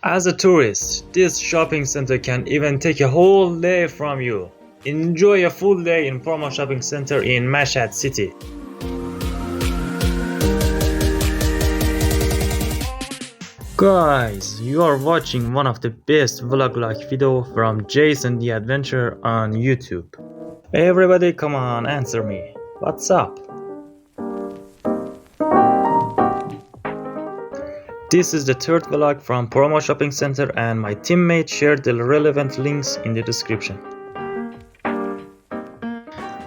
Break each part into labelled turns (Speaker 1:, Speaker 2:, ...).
Speaker 1: As a tourist, this shopping center can even take a whole day from you. Enjoy a full day in Proma Shopping Center in Mashhad city. Guys, you are watching one of the best vlog-like video from Jason the Adventurer on YouTube. Everybody come on, answer me. What's up? This is the third vlog from Promo Shopping Center and my teammate shared the relevant links in the description.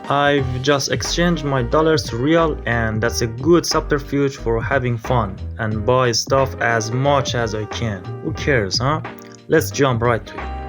Speaker 1: I've just exchanged my dollars to real and that's a good subterfuge for having fun and buy stuff as much as I can. Who cares, huh? Let's jump right to it.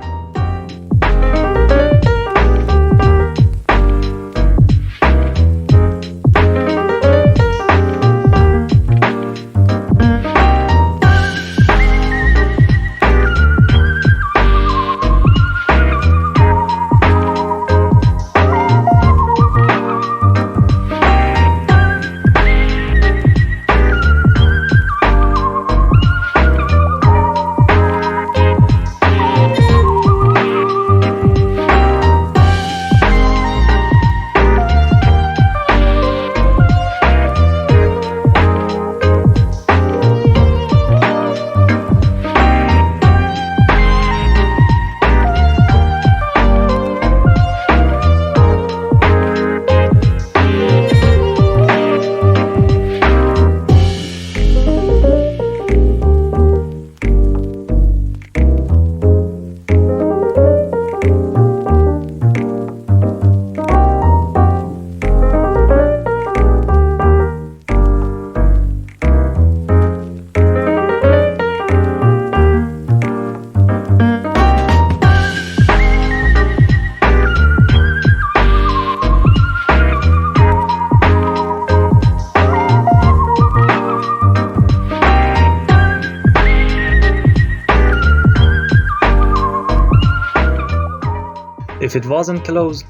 Speaker 1: If it wasn't closed,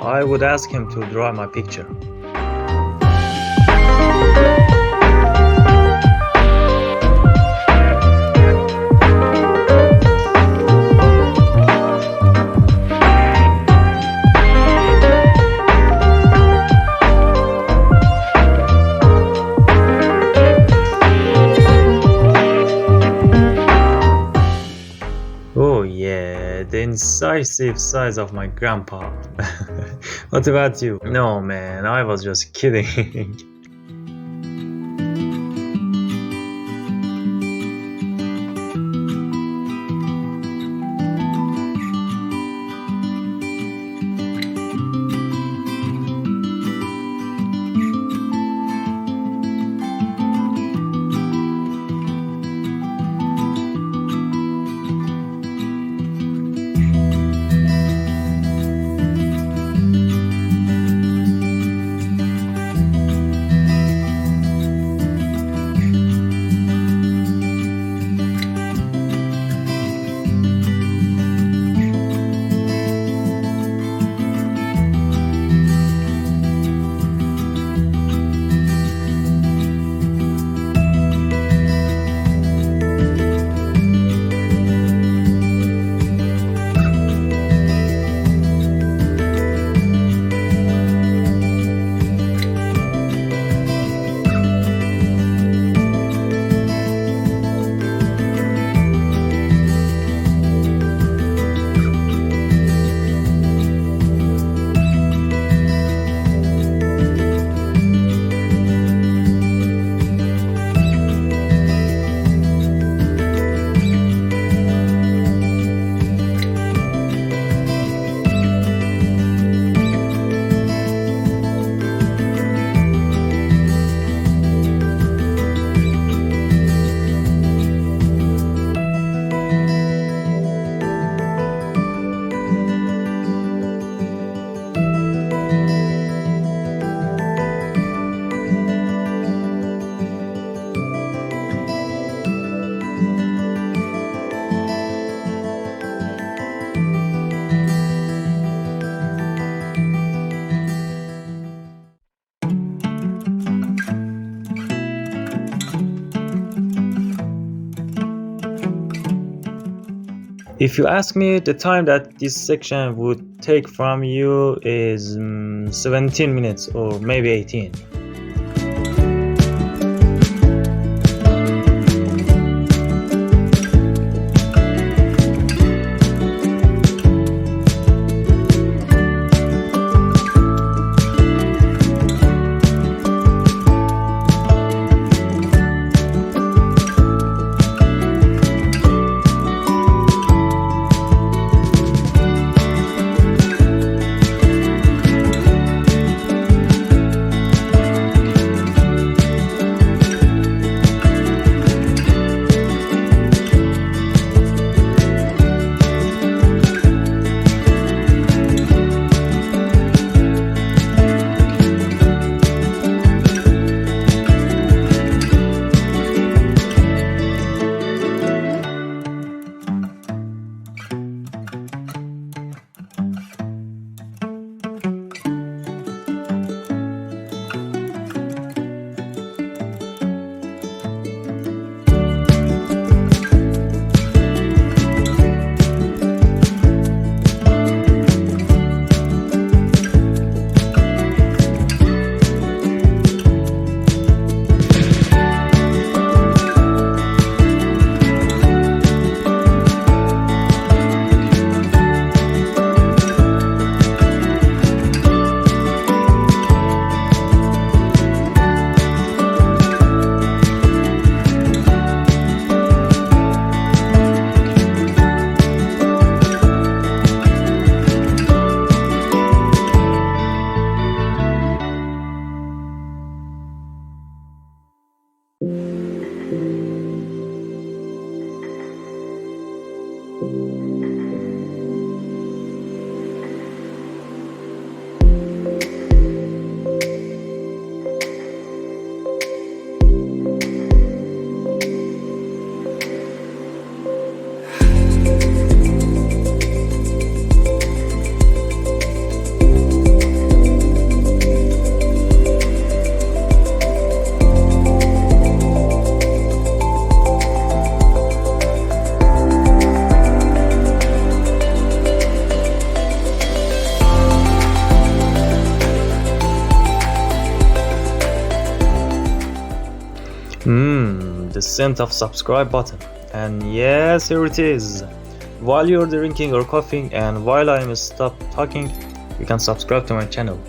Speaker 1: I would ask him to draw my picture. Oh yeah, the incisive size of my grandpa. What about you? No man, I was just kidding. If you ask me, the time that this section would take from you is 17 minutes or maybe 18. The scent of subscribe button. And yes, here it is. While you're drinking or coughing and while I'm stop talking, you can subscribe to my channel.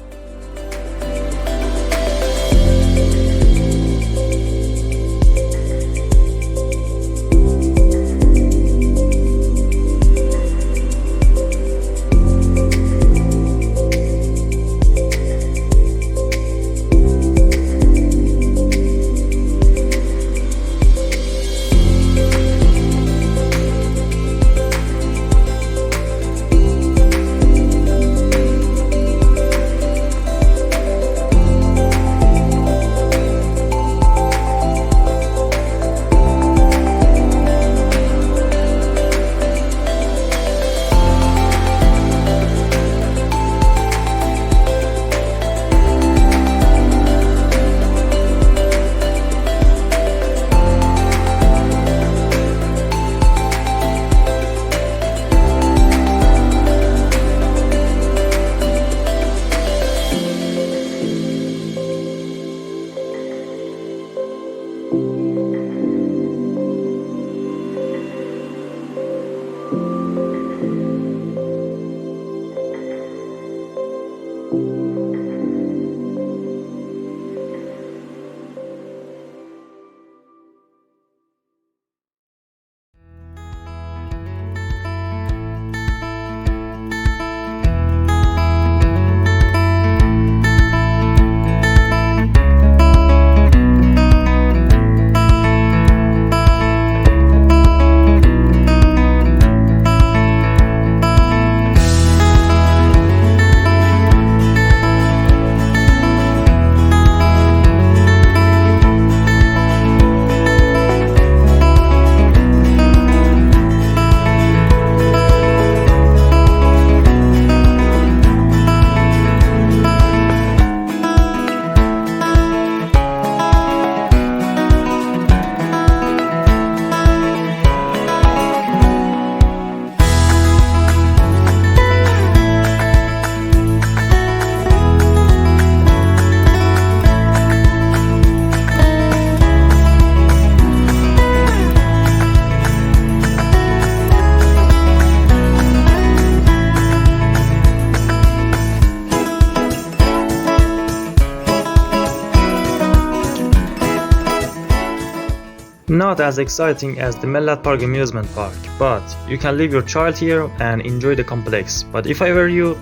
Speaker 1: Not as exciting as the Mellat Park amusement park, but you can leave your child here and enjoy the complex. But if I were you,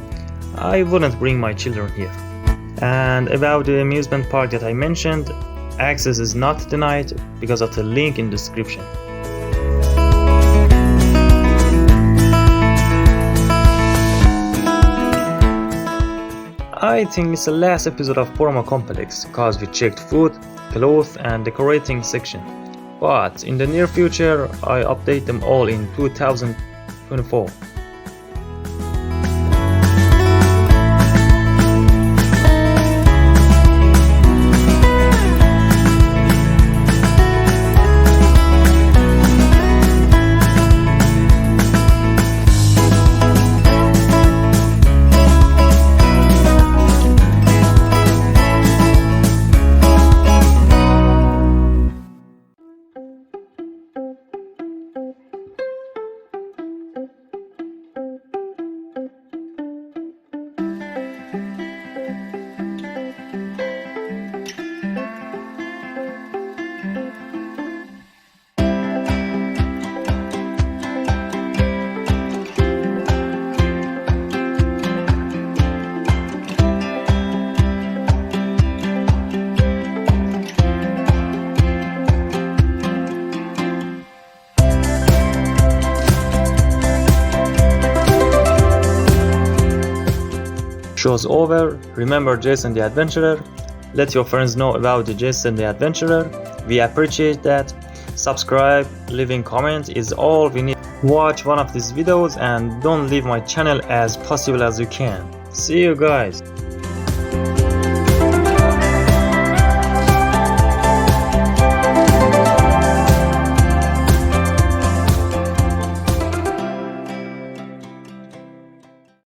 Speaker 1: I wouldn't bring my children here. And about the amusement park that I mentioned, access is not denied because of the link in the description. I think it's the last episode of Proma Complex because we checked food, clothes and decorating section. But in the near future, I update them all in 2024. Show's over. Remember Jason the Adventurer. Let your friends know about the Jason the Adventurer. We appreciate that. Subscribe, leaving comment is all we need. Watch one of these videos and don't leave my channel as possible as you can. See you guys.